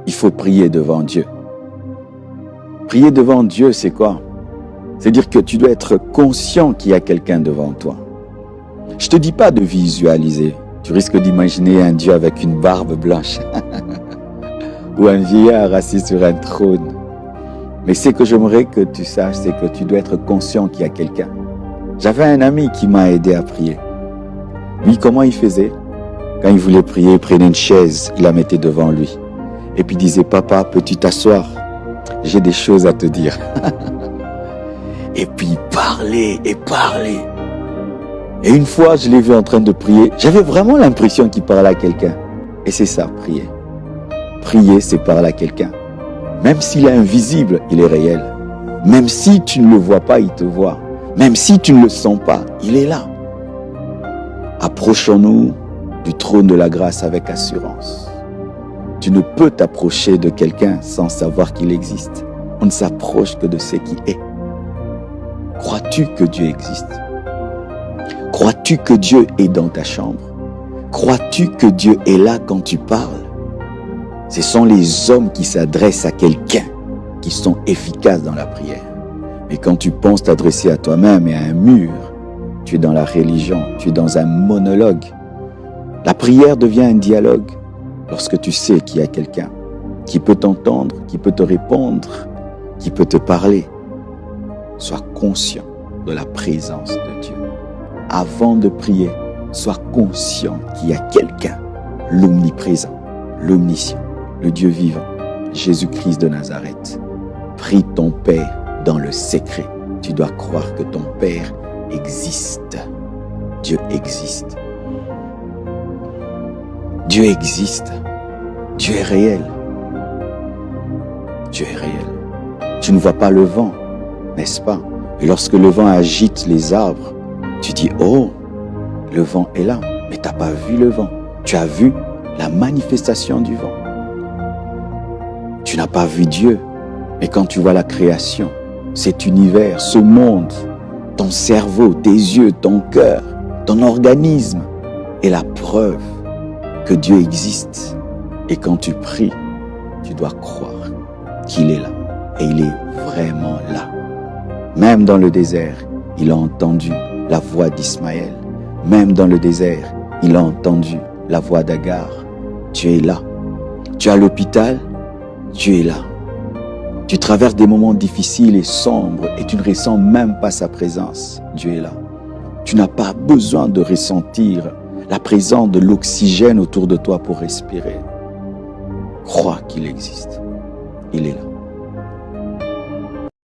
il faut prier devant Dieu. Prier devant Dieu, c'est quoi? C'est dire que tu dois être conscient qu'il y a quelqu'un devant toi. Je te dis pas de visualiser. Tu risques d'imaginer un Dieu avec une barbe blanche ou un vieillard assis sur un trône. Mais ce que j'aimerais que tu saches, c'est que tu dois être conscient qu'il y a quelqu'un. J'avais un ami qui m'a aidé à prier. Lui, comment il faisait? Quand il voulait prier, il prenait une chaise, il la mettait devant lui. Et puis il disait, papa, peux-tu t'asseoir? J'ai des choses à te dire. Et puis il parlait et parlait. Et une fois, je l'ai vu en train de prier. J'avais vraiment l'impression qu'il parlait à quelqu'un. Et c'est ça, prier. Prier, c'est parler à quelqu'un. Même s'il est invisible, il est réel. Même si tu ne le vois pas, il te voit. Même si tu ne le sens pas, il est là. Approchons-nous du trône de la grâce avec assurance. Tu ne peux t'approcher de quelqu'un sans savoir qu'il existe. On ne s'approche que de ce qui est. Crois-tu que Dieu existe? Crois-tu que Dieu est dans ta chambre? Crois-tu que Dieu est là quand tu parles? Ce sont les hommes qui s'adressent à quelqu'un qui sont efficaces dans la prière. Mais quand tu penses t'adresser à toi-même et à un mur, tu es dans la religion, tu es dans un monologue. La prière devient un dialogue lorsque tu sais qu'il y a quelqu'un qui peut t'entendre, qui peut te répondre, qui peut te parler. Sois conscient de la présence de Dieu. Avant de prier, sois conscient qu'il y a quelqu'un, l'omniprésent, l'omniscient, le Dieu vivant, Jésus-Christ de Nazareth. Prie ton Père dans le secret. Tu dois croire que ton Père existe. Dieu existe. Dieu existe. Dieu est réel. Dieu est réel. Tu ne vois pas le vent, n'est-ce pas? Et lorsque le vent agite les arbres, tu dis, oh, le vent est là. Mais tu n'as pas vu le vent. Tu as vu la manifestation du vent. Tu n'as pas vu Dieu. Mais quand tu vois la création, cet univers, ce monde, ton cerveau, tes yeux, ton cœur, ton organisme est la preuve que Dieu existe. Et quand tu pries, tu dois croire qu'il est là. Et il est vraiment là. Même dans le désert, il a entendu la voix d'Ismaël. Même dans le désert, il a entendu la voix d'Agar. Tu es là. Tu es à l'hôpital, tu es là. Tu traverses des moments difficiles et sombres et tu ne ressens même pas sa présence. Dieu est là. Tu n'as pas besoin de ressentir la présence de l'oxygène autour de toi pour respirer. Crois qu'il existe. Il est là.